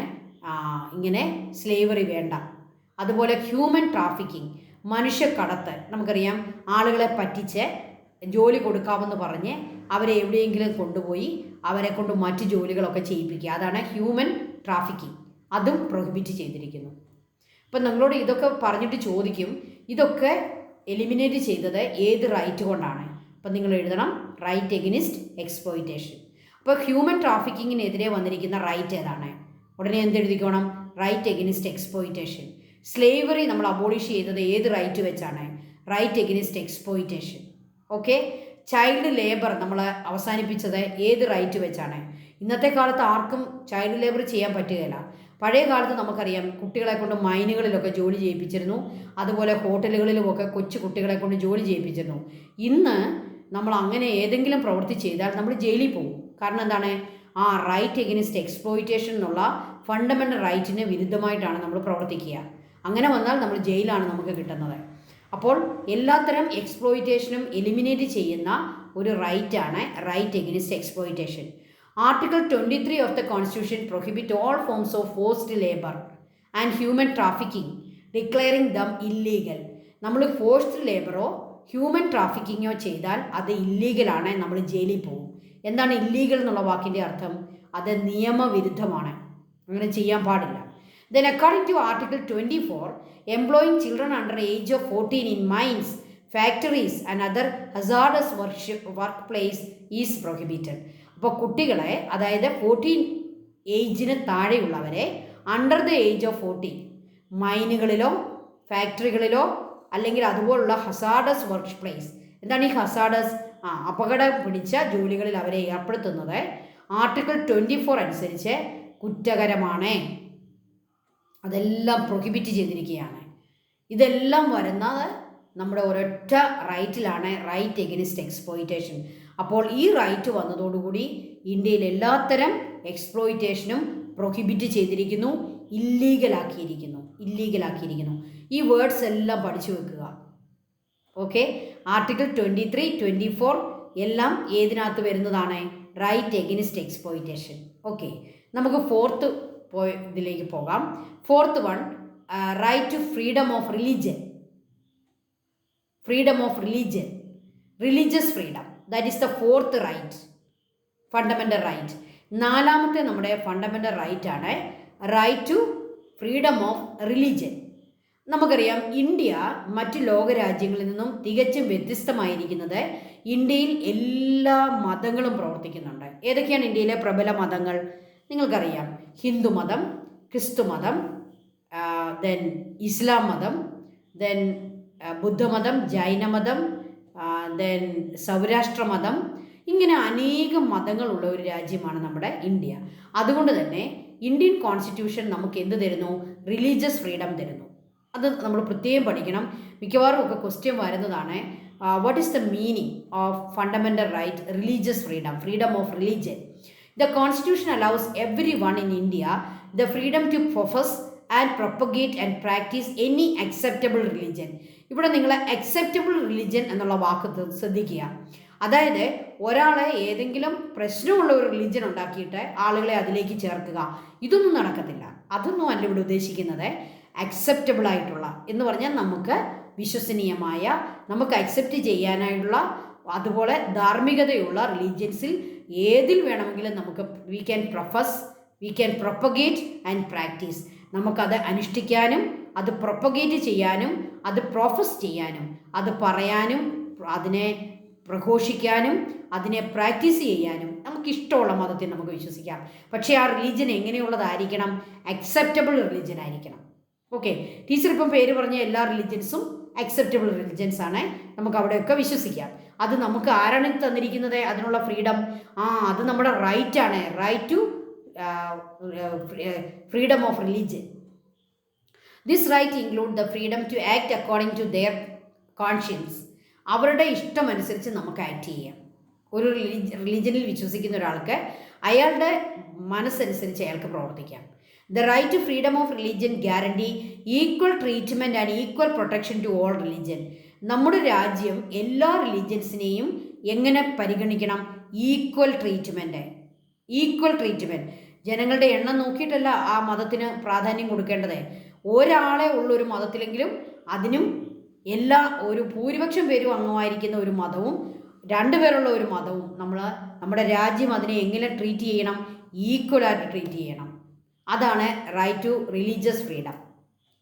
ഇങ്ങനെ സ്ലേവറി വേണ്ട. അതുപോലെ ഹ്യൂമൻ ട്രാഫിക്കിംഗ്, മനുഷ്യക്കടത്ത്. നമുക്കറിയാം, ആളുകളെ പറ്റിച്ച് ജോലി കൊടുക്കാമെന്ന് പറഞ്ഞ് അവരെ എവിടെയെങ്കിലും കൊണ്ടുപോയി അവരെ കൊണ്ട് മറ്റ് ജോലികളൊക്കെ ചെയ്യിപ്പിക്കുക. അതാണ് ഹ്യൂമൻ ട്രാഫിക്കിംഗ്. അതും പ്രൊഹിബിറ്റ് ചെയ്തിരിക്കുന്നു. അപ്പം നിങ്ങളോട് ഇതൊക്കെ പറഞ്ഞിട്ട് ചോദിക്കും, ഇതൊക്കെ എലിമിനേറ്റ് ചെയ്തത് ഏത് റൈറ്റ് കൊണ്ടാണ്? അപ്പം നിങ്ങൾ എഴുതണം റൈറ്റ് എഗനിസ്റ്റ് എക്സ്പ്ലോയിറ്റേഷൻ. അപ്പോൾ ഹ്യൂമൻ ട്രാഫിക്കിങ്ങിനെതിരെ വന്നിരിക്കുന്ന റൈറ്റ് ഏതാണ്? ഉടനെ എന്തെഴുതിക്കോണം? Right against exploitation. സ്ലേവറി നമ്മൾ അബോളിഷ് ചെയ്തത് ഏത് റൈറ്റ് വെച്ചാണ്? Right against exploitation. Okay. Child labour നമ്മൾ അവസാനിപ്പിച്ചത് ഏത് റൈറ്റ് വെച്ചാണ്? ഇന്നത്തെ കാലത്ത് ആർക്കും ചൈൽഡ് ലേബർ ചെയ്യാൻ പറ്റുകയില്ല. പഴയ കാലത്ത് നമുക്കറിയാം, കുട്ടികളെ കൊണ്ട് മൈനുകളിലൊക്കെ ജോലി ചെയ്യിപ്പിച്ചിരുന്നു. അതുപോലെ ഹോട്ടലുകളിലുമൊക്കെ കൊച്ചു കുട്ടികളെ കൊണ്ട് ജോലി ചെയ്യിപ്പിച്ചിരുന്നു. ഇന്ന് നമ്മൾ അങ്ങനെ ഏതെങ്കിലും പ്രവൃത്തി ചെയ്താൽ നമ്മൾ ജയിലിൽ പോകും. കാരണം എന്താണ്? ആ റൈറ്റ് എഗനിസ്റ്റ് എക്സ്പ്ലോയിറ്റേഷൻ എന്നുള്ള ഫണ്ടമെൻ്റൽ റൈറ്റിന് വിരുദ്ധമായിട്ടാണ് നമ്മൾ പ്രവർത്തിക്കുക. അങ്ങനെ വന്നാൽ നമ്മൾ ജയിലാണ് നമുക്ക് കിട്ടുന്നത്. അപ്പോൾ എല്ലാത്തരം എക്സ്പ്ലോയിറ്റേഷനും എലിമിനേറ്റ് ചെയ്യുന്ന ഒരു റൈറ്റാണ് right against exploitation. Article 23 of the Constitution prohibit all forms of forced labor and human trafficking, declaring them illegal. നമ്മൾ ഫോഴ്സ്ഡ് ലേബറോ ഹ്യൂമൻ ട്രാഫിക്കിങ്ങോ ചെയ്താൽ അത് ഇല്ലീഗലാണ്, നമ്മൾ ജയിലിൽ പോകും. എന്താണ് ഇല്ലീഗൽ എന്നുള്ള വാക്കിൻ്റെ അർത്ഥം? അത് നിയമവിരുദ്ധമാണ്, അങ്ങനെ ചെയ്യാൻ പാടില്ല. Then according to Article 24, employing children under age of 14 in mines, factories and other hazardous workplace is prohibited. അപ്പോൾ കുട്ടികളെ, അതായത് 14 ഏജിന് താഴെയുള്ളവരെ, അണ്ടർ ദ ഏജ് ഓഫ് 14 മൈനുകളിലോ ഫാക്ടറികളിലോ അല്ലെങ്കിൽ അതുപോലുള്ള ഹസാഡസ് വർക്ക് പ്ലേസ്. എന്താണ് ഈ ഹസാഡസ്? അപകടം പിടിച്ച ജോലികളിൽ അവരെ ഏർപ്പെടുത്തുന്നത് ആർട്ടിക്കിൾ 24 അനുസരിച്ച് കുറ്റകരമാണ്. അതെല്ലാം പ്രൊഹിബിറ്റ് ചെയ്തിരിക്കുകയാണ്. ഇതെല്ലാം വരുന്നത് നമ്മുടെ ഒരൊറ്റ റൈറ്റിലാണ്, റൈറ്റ് എഗനിസ്റ്റ് എക്സ്പ്ലോയിറ്റേഷൻ. അപ്പോൾ ഈ റൈറ്റ് വന്നതോടുകൂടി ഇന്ത്യയിൽ എല്ലാത്തരം എക്സ്പ്ലോയിറ്റേഷനും പ്രൊഹിബിറ്റ് ചെയ്തിരിക്കുന്നു, ഇല്ലീഗലാക്കിയിരിക്കുന്നു. ഈ വേർഡ്സ് എല്ലാം പഠിച്ചു വെക്കുക. ഓക്കെ. ആർട്ടിക്കിൾ 23, 24 എല്ലാം ഏതിനകത്ത് വരുന്നതാണ്? Right against exploitation. ഓക്കെ. നമുക്ക് ഫോർത്ത് ഇതിലേക്ക് പോകാം. Fourth one, right to freedom of religion. Religious freedom, that is the fourth right, fundamental right. നാലാമത്തെ നമ്മുടെ ഫണ്ടമെൻ്റൽ റൈറ്റ് ആണ് right to freedom of religion. നമുക്കറിയാം, ഇന്ത്യ മറ്റ് ലോകരാജ്യങ്ങളിൽ നിന്നും തികച്ചും വ്യത്യസ്തമായിരിക്കുന്നത് ഇന്ത്യയിൽ എല്ലാ മതങ്ങളും പ്രവർത്തിക്കുന്നുണ്ട്. ഏതൊക്കെയാണ് ഇന്ത്യയിലെ പ്രബല മതങ്ങൾ? നിങ്ങൾക്കറിയാം, ഹിന്ദു മതം, ക്രിസ്തു മതം, ദെൻ ഇസ്ലാം മതം, ദെൻ ബുദ്ധമതം, ജൈനമതം, ദെൻ സൗരാഷ്ട്ര മതം. ഇങ്ങനെ അനേകം മതങ്ങളുള്ള ഒരു രാജ്യമാണ് നമ്മുടെ ഇന്ത്യ. അതുകൊണ്ട് തന്നെ ഇന്ത്യൻ കോൺസ്റ്റിറ്റ്യൂഷൻ നമുക്ക് എന്ത് തരുന്നു? റിലീജിയസ് ഫ്രീഡം തരുന്നു. അത് നമ്മൾ പ്രത്യേകം പഠിക്കണം. മിക്കവാറും ഒക്കെ ക്വസ്റ്റ്യൻ വരുന്നതാണ്, what is the meaning of fundamental right religious freedom of religion. The Constitution allows everyone in India the freedom to profess and propagate and practice any acceptable religion. ഇവിടെ നിങ്ങൾ acceptable religion എന്നുള്ള വാക്ക് ശ്രദ്ധിക്കുക. അതായത് ഒരാളെ ഏതെങ്കിലും പ്രശ്നമുള്ള ഒരു റിലീജിയൻ ഉണ്ടാക്കിയിട്ട് ആളുകളെ അതിലേക്ക് ചേർക്കുക, ഇതൊന്നും നടക്കത്തില്ല. അതൊന്നും അല്ല ഇവിടെ ഉദ്ദേശിക്കുന്നത്. അക്സെപ്റ്റബിൾ ആയിട്ടുള്ള എന്ന് പറഞ്ഞാൽ നമുക്ക് വിശ്വസനീയമായ, നമുക്ക് അക്സെപ്റ്റ് ചെയ്യാനായിട്ടുള്ള, അതുപോലെ ധാർമ്മികതയുള്ള റിലീജിയൻസിൽ ഏതിൽ വേണമെങ്കിലും നമുക്ക് we can propagate and practice. നമുക്കത് അനുഷ്ഠിക്കാനും അത് പ്രൊപ്പഗേറ്റ് ചെയ്യാനും അത് പ്രൊഫസ് ചെയ്യാനും അത് പറയാനും അതിനെ പ്രഘോഷിക്കാനും അതിനെ പ്രാക്ടീസ് ചെയ്യാനും നമുക്കിഷ്ടമുള്ള മതത്തിൽ നമുക്ക് വിശ്വസിക്കാം. പക്ഷേ ആ റിലീജിയൻ എങ്ങനെയുള്ളതായിരിക്കണം? അക്സെപ്റ്റബിൾ റിലീജിയൻ ആയിരിക്കണം. ഓക്കെ. ടീച്ചർ ഇപ്പം പേര് പറഞ്ഞ എല്ലാ റിലീജിയൻസും അക്സെപ്റ്റബിൾ റിലീജിയൻസ് ആണ്, നമുക്ക് അവിടെയൊക്കെ വിശ്വസിക്കാം. അത് നമുക്ക് ആരാണ് തന്നിരിക്കുന്നത്? അതിനുള്ള ഫ്രീഡം. അത് നമ്മുടെ റൈറ്റ് ആണ്, right to freedom of religion. This right include the freedom to act according to their conscience. അവരുടെ ഇഷ്ടമനുസരിച്ച് നമുക്ക് ആക്ട് ചെയ്യാം. ഒരു റിലീജിയനിൽ വിശ്വസിക്കുന്ന ഒരാൾക്ക് അയാളുടെ മനസ്സനുസരിച്ച് അയാൾക്ക് പ്രവർത്തിക്കാം. The right to freedom of religion guarantee equal treatment and equal protection to all religion. നമ്മുടെ രാജ്യം എല്ലാ റിലീജിയൻസിനെയും എങ്ങനെ പരിഗണിക്കണം? Equal treatment. ജനങ്ങളുടെ എണ്ണം നോക്കിയിട്ടല്ല ആ മതത്തിന് പ്രാധാന്യം കൊടുക്കേണ്ടത്. ഒരാളെ ഉള്ളൊരു മതത്തിലെങ്കിലും അതിനും ഒരു ഭൂരിപക്ഷം പേരും അംഗമായിരിക്കുന്ന ഒരു മതവും 2 പേരുള്ള ഒരു മതവും നമ്മുടെ രാജ്യം അതിനെ എങ്ങനെ ട്രീറ്റ് ചെയ്യണം? ഈക്വലായിട്ട് ട്രീറ്റ് ചെയ്യണം. അതാണ് right to religious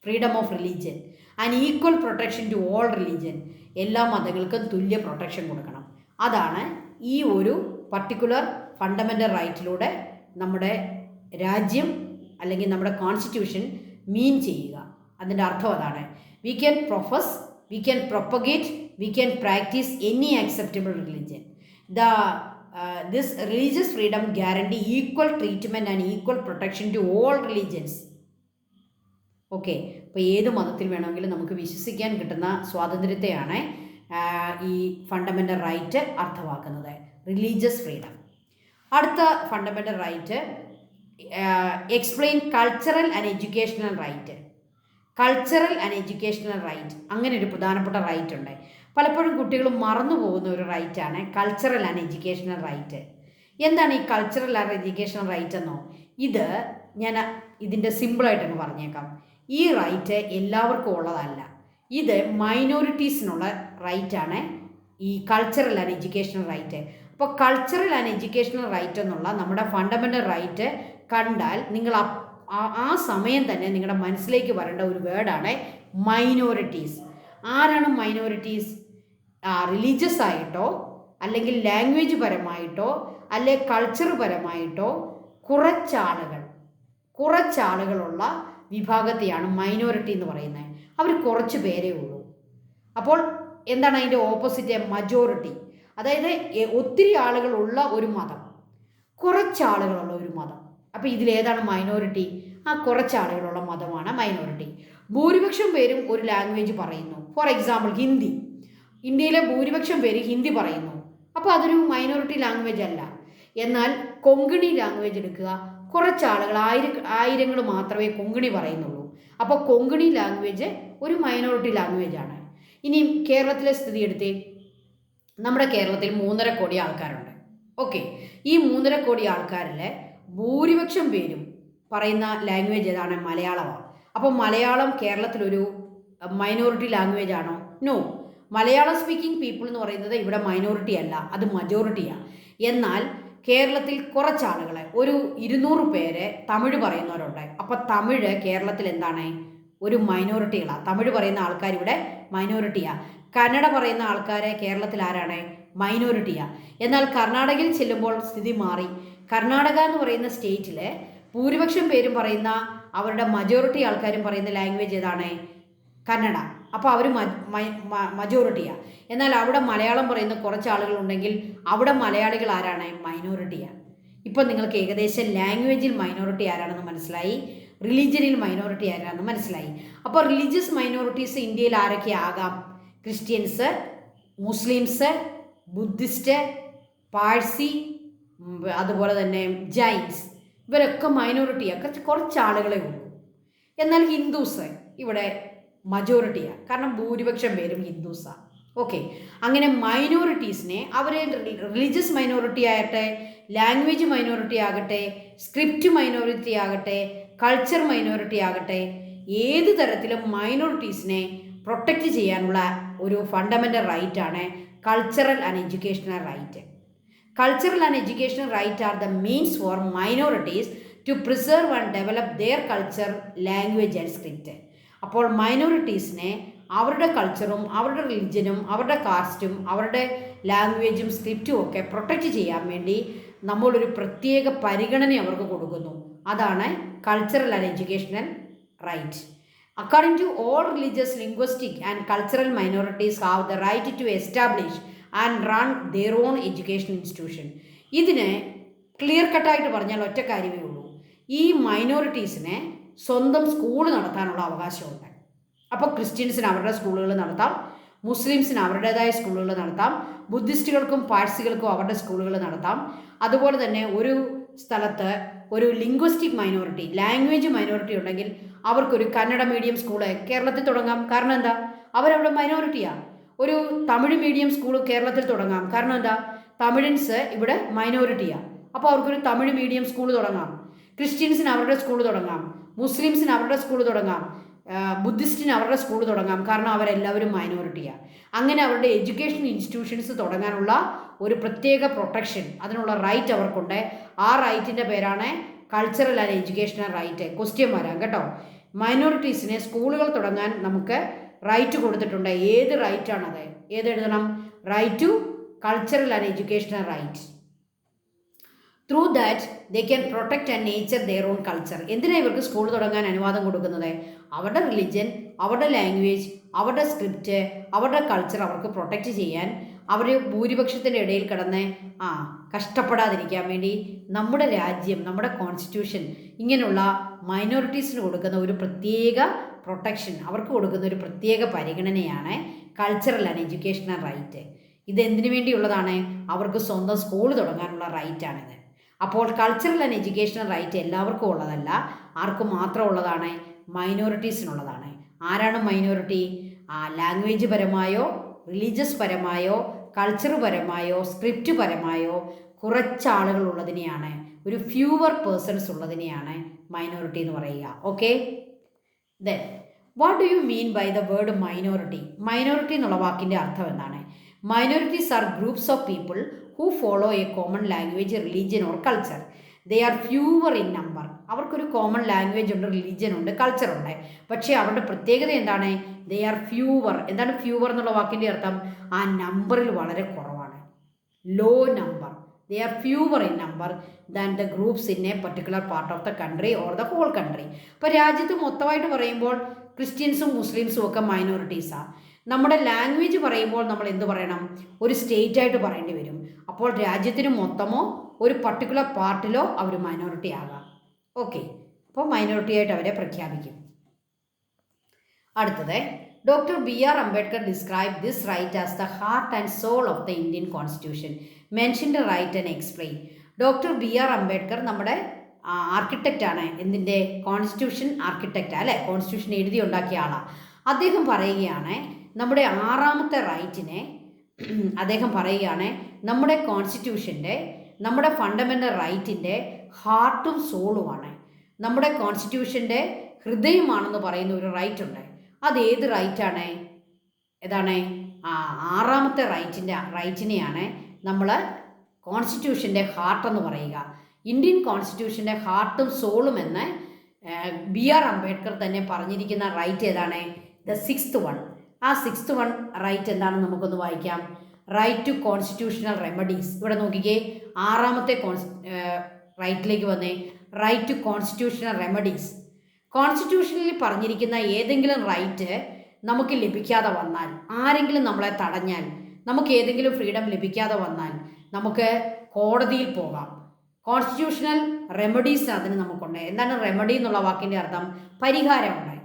freedom of religion and equal protection to all religion. എല്ലാ മതങ്ങൾക്കും തുല്യ പ്രൊട്ടക്ഷൻ കൊടുക്കണം. അതാണ് ഈ ഒരു പർട്ടിക്കുലർ ഫണ്ടമെൻ്റൽ റൈറ്റിലൂടെ നമ്മുടെ രാജ്യം അല്ലെങ്കിൽ നമ്മുടെ കോൺസ്റ്റിറ്റ്യൂഷൻ മീൻ ചെയ്യുക. അതിൻ്റെ അർത്ഥം അതാണ്. We can profess, we can propagate, we can practice any acceptable religion. This religious freedom guarantee equal treatment and equal protection to all religions. Okay, അപ്പോൾ ഏത് മതത്തിൽ വേണമെങ്കിലും നമുക്ക് വിശ്വസിക്കാൻ കിട്ടുന്ന സ്വാതന്ത്ര്യത്തെയാണ് ഈ ഫണ്ടമെൻ്റൽ റൈറ്റ് അർത്ഥമാക്കുന്നത്, റിലീജിയസ് ഫ്രീഡം. അടുത്ത fundamental right explain cultural and educational right. Cultural and educational right, അങ്ങനെ ഒരു പ്രധാനപ്പെട്ട റൈറ്റ് ഉണ്ട്. പലപ്പോഴും കുട്ടികൾ മറന്നു പോകുന്ന ഒരു റൈറ്റാണ് കൾച്ചറൽ ആൻഡ് എഡ്യൂക്കേഷണൽ റൈറ്റ്. എന്താണ് ഈ കൾച്ചറൽ ആൻഡ് എഡ്യൂക്കേഷണൽ റൈറ്റ് എന്നോ? ഞാൻ ഇതിൻ്റെ സിമ്പിളായിട്ടങ്ങ് പറഞ്ഞേക്കാം. ഈ റൈറ്റ് എല്ലാവർക്കും ഉള്ളതല്ല. ഇത് മൈനോറിറ്റീസിനുള്ള റൈറ്റാണ് ഈ കൾച്ചറൽ ആൻഡ് എഡ്യൂക്കേഷണൽ റൈറ്റ്. അപ്പോൾ കൾച്ചറൽ ആൻഡ് എഡ്യൂക്കേഷണൽ റൈറ്റ് എന്നുള്ള നമ്മുടെ ഫണ്ടമെൻ്റൽ റൈറ്റ് കണ്ടാൽ നിങ്ങൾ ആ സമയം തന്നെ നിങ്ങളുടെ മനസ്സിലേക്ക് വരേണ്ട ഒരു വേർഡാണ് മൈനോറിറ്റീസ്. ആരാണ് മൈനോറിറ്റീസ്? റിലീജിയസ് ആയിട്ടോ അല്ലെങ്കിൽ ലാംഗ്വേജ് പരമായിട്ടോ അല്ലെ കൾച്ചർ പരമായിട്ടോ കുറച്ചാളുകളുള്ള വിഭാഗത്തെയാണ് മൈനോറിറ്റി എന്ന് പറയുന്നത്. അവർ കുറച്ച് പേരേ ഉള്ളൂ. അപ്പോൾ എന്താണ് അതിൻ്റെ ഓപ്പോസിറ്റ്? മജോറിറ്റി. അതായത് ഒത്തിരി ആളുകളുള്ള ഒരു മതം, കുറച്ചാളുകളുള്ള ഒരു മതം. അപ്പോൾ ഇതിലേതാണ് മൈനോറിറ്റി? കുറച്ചാളുകളുള്ള മതമാണ് മൈനോറിറ്റി. ഭൂരിപക്ഷം പേരും ഒരു ലാംഗ്വേജ് പറയുന്നു. For example Hindi. ഇന്ത്യയിലെ ഭൂരിപക്ഷം പേര് ഹിന്ദി പറയുന്നു. അപ്പോൾ അതൊരു മൈനോറിറ്റി ലാംഗ്വേജ് അല്ല. എന്നാൽ കൊങ്കണി ലാംഗ്വേജ് എടുക്കുക, കുറച്ചാളുകൾ ആയിരങ്ങൾ മാത്രമേ കൊങ്കണി പറയുന്നുള്ളൂ. അപ്പോൾ കൊങ്കണി ലാംഗ്വേജ് ഒരു മൈനോറിറ്റി ലാംഗ്വേജ് ആണ്. ഇനി കേരളത്തിലെ സ്ഥിതി എടുത്തേ. നമ്മുടെ കേരളത്തിൽ 3.5 കോടി ആൾക്കാരുണ്ട്. ഓക്കെ, ഈ 3.5 കോടി ആൾക്കാരിൽ ഭൂരിപക്ഷം പേരും പറയുന്ന ലാംഗ്വേജ് ഏതാണ്? മലയാളമാണ്. അപ്പോൾ മലയാളം കേരളത്തിലൊരു മൈനോറിറ്റി ലാംഗ്വേജ് ആണോ? നോ. മലയാളം സ്പീക്കിംഗ് പീപ്പിൾ എന്ന് പറയുന്നത് ഇവിടെ മൈനോറിറ്റി അല്ല, അത് മജോറിറ്റിയാണ്. എന്നാൽ കേരളത്തിൽ കുറച്ചാളുകളെ, ഒരു 200 പേര് തമിഴ് പറയുന്നവരുണ്ട്. അപ്പോൾ തമിഴ് കേരളത്തിൽ എന്താണ്? ഒരു മൈനോറിറ്റികളാണ്. തമിഴ് പറയുന്ന ആൾക്കാർ ഇവിടെ മൈനോറിറ്റിയാണ്. കന്നഡ പറയുന്ന ആൾക്കാരെ കേരളത്തിൽ ആരാണ്? മൈനോറിറ്റിയാണ്. എന്നാൽ കർണാടകയിൽ ചെല്ലുമ്പോൾ സ്ഥിതി മാറി. കർണാടക എന്ന് പറയുന്ന സ്റ്റേറ്റിൽ ഭൂരിപക്ഷം പേരും പറയുന്ന, അവരുടെ മജോറിറ്റി ആൾക്കാരും പറയുന്ന ലാംഗ്വേജ് ഏതാണ്? കന്നഡ. അപ്പോൾ അവർ മജോറിറ്റിയാണ്. എന്നാൽ അവിടെ മലയാളം പറയുന്ന കുറച്ച് ആളുകളുണ്ടെങ്കിൽ അവിടെ മലയാളികൾ ആരാണ്? മൈനോറിറ്റിയാണ്. ഇപ്പം നിങ്ങൾക്ക് ഏകദേശം ലാംഗ്വേജിൽ മൈനോറിറ്റി ആരാണെന്ന് മനസ്സിലായി, റിലീജിയനിൽ മൈനോറിറ്റി ആരാണെന്ന് മനസ്സിലായി. അപ്പോൾ റിലീജിയസ് മൈനോറിറ്റീസ് ഇന്ത്യയിൽ ആരൊക്കെ ആകാം? ക്രിസ്ത്യൻസ്, മുസ്ലിംസ്, ബുദ്ധിസ്റ്റ്, പാഴ്സി, അതുപോലെ തന്നെ ജൈൻസ്, ഇവരൊക്കെ മൈനോറിറ്റിയാണ്, കുറച്ച് ആളുകളെ ഉള്ളൂ. എന്നാൽ ഹിന്ദുസ് ഇവിടെ മജോറിറ്റിയാണ്, കാരണം ഭൂരിപക്ഷം പേരും ഹിന്ദുസാണ്. ഓക്കെ, അങ്ങനെ മൈനോറിറ്റീസിനെ അവർ റിലീജിയസ് മൈനോറിറ്റി ആകട്ടെ, ലാംഗ്വേജ് മൈനോറിറ്റി ആകട്ടെ, സ്ക്രിപ്റ്റ് മൈനോറിറ്റി ആകട്ടെ, കൾച്ചർ മൈനോറിറ്റി ആകട്ടെ, ഏത് തരത്തിലും മൈനോറിറ്റീസിനെ പ്രൊട്ടക്റ്റ് ചെയ്യാനുള്ള ഒരു ഫണ്ടമെൻ്റൽ റൈറ്റാണ് cultural and educational right. Cultural and educational rights are the means for minorities to preserve and develop their culture, language and script. അപ്പോൾ മൈനോറിറ്റീസിനെ അവരുടെ കൾച്ചറും അവരുടെ റിലിജനും അവരുടെ കാസ്റ്റും അവരുടെ ലാംഗ്വേജും സ്ക്രിപ്റ്റും ഒക്കെ പ്രൊട്ടക്റ്റ് ചെയ്യാൻ വേണ്ടി നമ്മളൊരു പ്രത്യേക പരിഗണന അവർക്ക് കൊടുക്കുന്നു. അതാണ് cultural and educational right. According to all religious, linguistic and cultural minorities have the right to establish and run their own education institution. ഇതിന് ക്ലിയർ കട്ടായിട്ട് പറഞ്ഞാൽ ഒറ്റ കാര്യമേ ഉള്ളൂ. ഈ മൈനോറിറ്റീസിനെ സ്വന്തം സ്കൂൾ നടത്താനുള്ള അവകാശമുണ്ട്. അപ്പോൾ ക്രിസ്ത്യൻസിന് അവരുടെ സ്കൂളുകൾ നടത്താം, മുസ്ലിംസിന് അവരുടേതായ സ്കൂളുകൾ നടത്താം, ബുദ്ധിസ്റ്റുകൾക്കും പാഴ്സികൾക്കും അവരുടെ സ്കൂളുകൾ നടത്താം. അതുപോലെ തന്നെ ഒരു സ്ഥലത്ത് ഒരു ലിംഗ്വിസ്റ്റിക് മൈനോറിറ്റി, ലാംഗ്വേജ് മൈനോറിറ്റി ഉണ്ടെങ്കിൽ അവർക്കൊരു കന്നഡ മീഡിയം സ്കൂള് കേരളത്തിൽ തുടങ്ങാം. കാരണം എന്താ? അവരവിടെ മൈനോറിറ്റിയാണ്. ഒരു തമിഴ് മീഡിയം സ്കൂൾ കേരളത്തിൽ തുടങ്ങാം. കാരണം എന്താ? തമിഴൻസ് ഇവിടെ മൈനോറിറ്റിയാണ്. അപ്പോൾ അവർക്കൊരു തമിഴ് മീഡിയം സ്കൂൾ തുടങ്ങാം. ക്രിസ്ത്യൻസിന് അവരുടെ സ്കൂൾ തുടങ്ങാം, മുസ്ലിംസിന് അവരുടെ സ്കൂൾ തുടങ്ങാം, ബുദ്ധിസ്റ്റിന് അവരുടെ സ്കൂൾ തുടങ്ങാം. കാരണം അവരെല്ലാവരും മൈനോറിറ്റിയാണ്. അങ്ങനെ അവരുടെ എഡ്യൂക്കേഷൻ ഇൻസ്റ്റിറ്റ്യൂഷൻസ് തുടങ്ങാനുള്ള ഒരു പ്രത്യേക പ്രൊട്ടക്ഷൻ, അതിനുള്ള റൈറ്റ് അവർക്കുണ്ട്. ആ റൈറ്റിൻ്റെ പേരാണ് cultural and educational right. Question വരാം കേട്ടോ. മൈനോറിറ്റീസിന് സ്കൂളുകൾ തുടങ്ങാൻ നമുക്ക് റൈറ്റ് കൊടുത്തിട്ടുണ്ട്. ഏത് റൈറ്റാണത്? ഏതെഴുതണം? Right to cultural and educational right. Through that they can protect and nature their own culture. എന്തിനാണ് ഇവർക്ക് സ്കൂൾ തുടങ്ങാൻ അനുവാദം കൊടുക്കുന്നത്? അവരുടെ റിലിജൻ, അവരുടെ ലാംഗ്വേജ്, അവരുടെ സ്ക്രിപ്റ്റ്, അവരുടെ കൾച്ചർ അവർക്ക് പ്രൊട്ടക്റ്റ് ചെയ്യാൻ, അവർ ഭൂരിപക്ഷത്തിൻ്റെ ഇടയിൽ കിടന്ന് കഷ്ടപ്പെടാതിരിക്കാൻ വേണ്ടി നമ്മുടെ രാജ്യം, നമ്മുടെ കോൺസ്റ്റിറ്റ്യൂഷൻ ഇങ്ങനെയുള്ള മൈനോറിറ്റീസിന് കൊടുക്കുന്ന ഒരു പ്രത്യേക പ്രൊട്ടക്ഷൻ, അവർക്ക് കൊടുക്കുന്ന ഒരു പ്രത്യേക പരിഗണനയാണ് കൾച്ചറൽ ആൻഡ് എഡ്യൂക്കേഷണൽ റൈറ്റ്. ഇതെന്തിനു വേണ്ടിയുള്ളതാണ്? അവർക്ക് സ്വന്തം സ്കൂൾ തുടങ്ങാനുള്ള റൈറ്റാണിത്. അപ്പോൾ കൾച്ചറൽ ആൻഡ് എഡ്യൂക്കേഷണൽ റൈറ്റ് എല്ലാവർക്കും ഉള്ളതല്ല. ആർക്കും മാത്രം ഉള്ളതാണ്? മൈനോറിറ്റീസിനുള്ളതാണ്. ആരാണ് മൈനോറിറ്റി? ലാംഗ്വേജ് പരമായോ റിലീജിയസ് പരമായോ കൾച്ചർ പരമായോ സ്ക്രിപ്റ്റ് പരമായോ കുറച്ചാളുകൾ ഉള്ളതിനെയാണ്, ഒരു ഫ്യൂവർ പേഴ്സൺസ് ഉള്ളതിനെയാണ് മൈനോറിറ്റി എന്ന് പറയുക. Okay, then what do you mean by the word minority? Minority എന്നുള്ള വാക്കിൻ്റെ അർത്ഥം എന്താണ്? Minorities are groups of people who follow a common language, religion or culture. They are fewer in number. അവർക്കൊരു കോമൺ ലാംഗ്വേജ് ഉണ്ട്, റിലീജിയൻ ഉണ്ട്, കൾച്ചർ ഉണ്ട്. പക്ഷേ അവരുടെ പ്രത്യേകത എന്താണ്? They are fewer. എന്താണ് ഫ്യൂവർ എന്നുള്ള വാക്കിൻ്റെ അർത്ഥം? ആ നമ്പറിൽ വളരെ കുറവാണ്, low number. They are fewer in number than the groups in a particular part of the country or the whole country. ഇപ്പോൾ രാജ്യത്ത് മൊത്തമായിട്ട് പറയുമ്പോൾ ക്രിസ്ത്യൻസും മുസ്ലിംസും ഒക്കെ മൈനോറിറ്റീസാണ്. നമ്മുടെ ലാംഗ്വേജ് പറയുമ്പോൾ നമ്മൾ എന്ത് പറയണം? ഒരു സ്റ്റേറ്റ് ആയിട്ട് പറയേണ്ടി വരും. അപ്പോൾ രാജ്യത്തിന് മൊത്തമോ ഒരു പർട്ടിക്കുലർ പാർട്ടിലോ അവർ മൈനോറിറ്റി ആകാം. ഓക്കെ, അപ്പോൾ മൈനോറിറ്റി ആയിട്ട് അവരെ പ്രഖ്യാപിക്കും. അടുത്തത്, doctor B R Ambedkar describe this right as the heart and soul of the Indian constitution. Mention the right and explain. Doctor B R Ambedkar നമ്മുടെ ആർക്കിടെക്റ്റാണ്. എന്തിൻ്റെ? കോൺസ്റ്റിറ്റ്യൂഷൻ ആർക്കിടെക്റ്റ് അല്ലേ? കോൺസ്റ്റിറ്റ്യൂഷൻ എഴുതി ഉണ്ടാക്കിയ ആളാണ്. അദ്ദേഹം പറയുകയാണ് നമ്മുടെ 6ാമത്തെ റൈറ്റിനെ, അദ്ദേഹം പറയുകയാണ് നമ്മുടെ കോൺസ്റ്റിറ്റ്യൂഷൻ്റെ, നമ്മുടെ ഫണ്ടമെൻ്റൽ റൈറ്റിൻ്റെ ഹാർട്ടും സോളുമാണ്, നമ്മുടെ കോൺസ്റ്റിറ്റ്യൂഷൻ്റെ ഹൃദയമാണെന്ന് പറയുന്ന ഒരു റൈറ്റ് ഉണ്ട്. അതേത് റൈറ്റാണ്? ഏതാണ്? 6ാമത്തെ റൈറ്റിനെയാണ് നമ്മൾ കോൺസ്റ്റിറ്റ്യൂഷൻ്റെ ഹാർട്ടെന്ന് പറയുക. ഇന്ത്യൻ കോൺസ്റ്റിറ്റ്യൂഷൻ്റെ ഹാർട്ടും സോളും എന്ന് ബി ആർ അംബേദ്കർ തന്നെ പറഞ്ഞിരിക്കുന്ന റൈറ്റ് ഏതാണ്? The 6th one. ആ 6th വൺ റൈറ്റ് എന്താണെന്ന് നമുക്കൊന്ന് വായിക്കാം. Right to constitutional remedies. ഇവിടെ നോക്കിക്കേ, 6ാമത്തെ റൈറ്റിലേക്ക് വന്നേ. Right to constitutional remedies. കോൺസ്റ്റിറ്റ്യൂഷനിൽ പറഞ്ഞിരിക്കുന്ന ഏതെങ്കിലും റൈറ്റ് നമുക്ക് ലഭിക്കാതെ വന്നാൽ, ആരെങ്കിലും നമ്മളെ തടഞ്ഞാൽ, നമുക്ക് ഏതെങ്കിലും ഫ്രീഡം ലഭിക്കാതെ വന്നാൽ നമുക്ക് കോടതിയിൽ പോകാം. കോൺസ്റ്റിറ്റ്യൂഷണൽ റെമഡീസ് അതിന് നമുക്കുണ്ട്. എന്താണ് റെമഡി എന്നുള്ള വാക്കിൻ്റെ അർത്ഥം? പരിഹാരമുണ്ട്.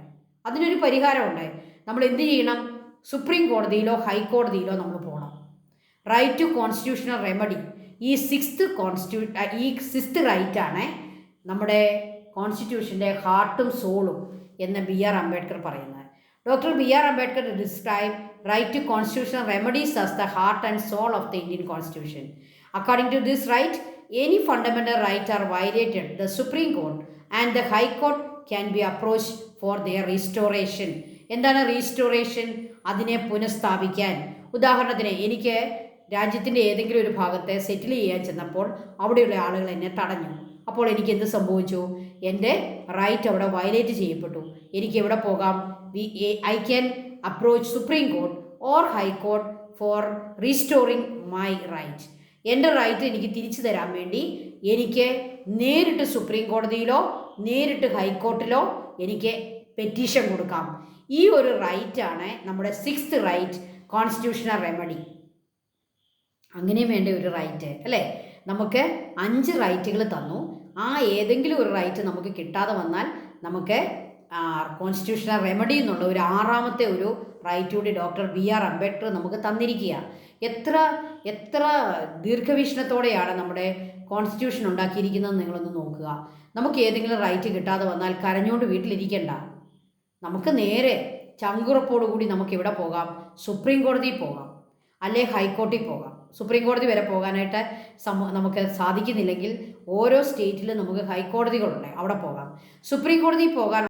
അതിനൊരു പരിഹാരമുണ്ട്. നമ്മൾ എന്ത് ചെയ്യണം? സുപ്രീം കോടതിയിലോ ഹൈക്കോടതിയിലോ നമ്മൾ പോകണം. Right to constitutional remedy. ഈ 6th റൈറ്റാണ് നമ്മുടെ കോൺസ്റ്റിറ്റ്യൂഷൻ്റെ ഹാർട്ടും സോളും എന്ന് ബി ആർ അംബേദ്കർ പറയുന്നത്. Doctor B R Ambedkar describe right to constitutional remedies as the heart and soul of the Indian constitution. According to this right, any fundamental right are violated, the Supreme Court and the High Court can be approached for their restoration. എന്താണ് റീസ്റ്റോറേഷൻ? അതിനെ പുനഃസ്ഥാപിക്കാൻ. ഉദാഹരണത്തിന്, എനിക്ക് രാജ്യത്തിൻ്റെ ഏതെങ്കിലും ഒരു ഭാഗത്തെ സെറ്റിൽ ചെയ്യാൻ ചെന്നപ്പോൾ അവിടെയുള്ള ആളുകൾ എന്നെ തടഞ്ഞു. അപ്പോൾ എനിക്ക് എന്ത് സംഭവിച്ചു? എൻ്റെ റൈറ്റ് അവിടെ വയലേറ്റ് ചെയ്യപ്പെട്ടു. എനിക്ക് എവിടെ പോകാം? I can approach supreme court or high court for restoring my right. എൻ്റെ റൈറ്റ് എനിക്ക് തിരിച്ചു തരാൻ വേണ്ടി എനിക്ക് നേരിട്ട് സുപ്രീം കോടതിയിലോ നേരിട്ട് ഹൈക്കോർട്ടിലോ എനിക്ക് പെറ്റീഷൻ കൊടുക്കാം. ഈ ഒരു റൈറ്റാണ് നമ്മുടെ 6th റൈറ്റ്, കോൺസ്റ്റിറ്റ്യൂഷണൽ റെമഡി. അങ്ങനെ വേണ്ട ഒരു റൈറ്റ് അല്ലേ? നമുക്ക് 5 റൈറ്റുകൾ തന്നു. ആ ഏതെങ്കിലും ഒരു റൈറ്റ് നമുക്ക് കിട്ടാതെ വന്നാൽ നമുക്ക് കോൺസ്റ്റിറ്റ്യൂഷണൽ റെമഡി എന്നുള്ള ഒരു 6ാമത്തെ ഒരു റൈറ്റ് കൂടി ഡോക്ടർ ബി ആർ അംബേദ്കർ നമുക്ക് തന്നിരിക്കുക. എത്ര ദീർഘവീക്ഷണത്തോടെയാണ് നമ്മുടെ കോൺസ്റ്റിറ്റ്യൂഷൻ ഉണ്ടാക്കിയിരിക്കുന്നത് നിങ്ങളൊന്ന് നോക്കുക. നമുക്ക് ഏതെങ്കിലും റൈറ്റ് കിട്ടാതെ വന്നാൽ കരഞ്ഞുകൊണ്ട് വീട്ടിലിരിക്കേണ്ട. നമുക്ക് നേരെ ചങ്കുറപ്പോടുകൂടി നമുക്ക് എവിടെ പോകാം? സുപ്രീം കോടതിയിൽ പോകാം, അല്ലെ ഹൈക്കോർട്ടിൽ പോകാം. സുപ്രീം കോടതി വരെ പോകാനായിട്ട് നമുക്ക് സാധിക്കുന്നില്ലെങ്കിൽ ഓരോ സ്റ്റേറ്റിലും നമുക്ക് ഹൈക്കോടതികളുണ്ട്, അവിടെ പോകാം. സുപ്രീം കോടതിയിൽ പോകാൻ